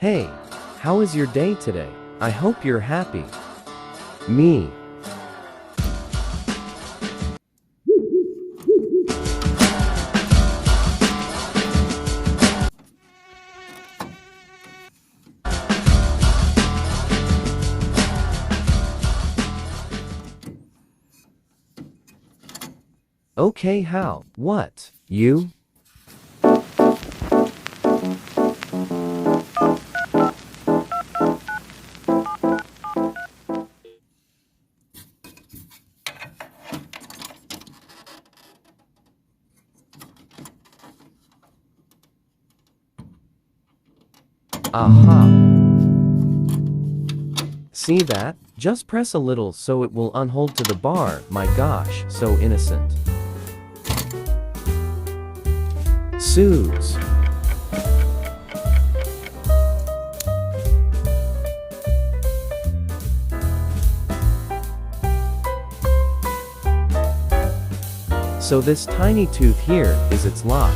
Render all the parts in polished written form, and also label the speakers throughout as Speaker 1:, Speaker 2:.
Speaker 1: Hey, how is your day today? I hope you're happy. Me. Okay, how? What? You? Aha. See that? Just press a little so it will unhold to the bar. My gosh, so innocent. Suze. So this tiny tooth here is its lock.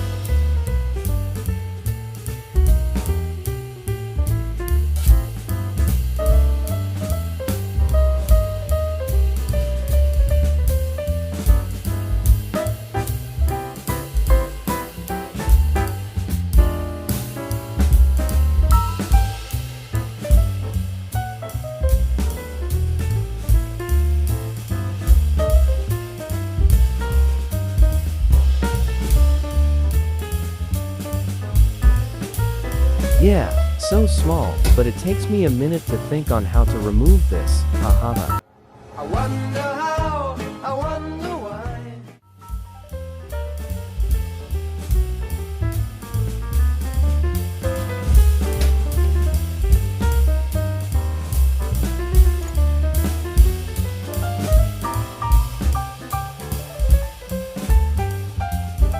Speaker 1: Yeah, so small, but it takes me a minute to think on how to remove this, hahaha.
Speaker 2: I wonder how, I wonder why.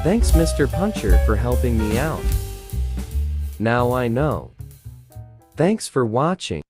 Speaker 1: Thanks Mr. Puncher for helping me out. Now I know. Thanks for watching.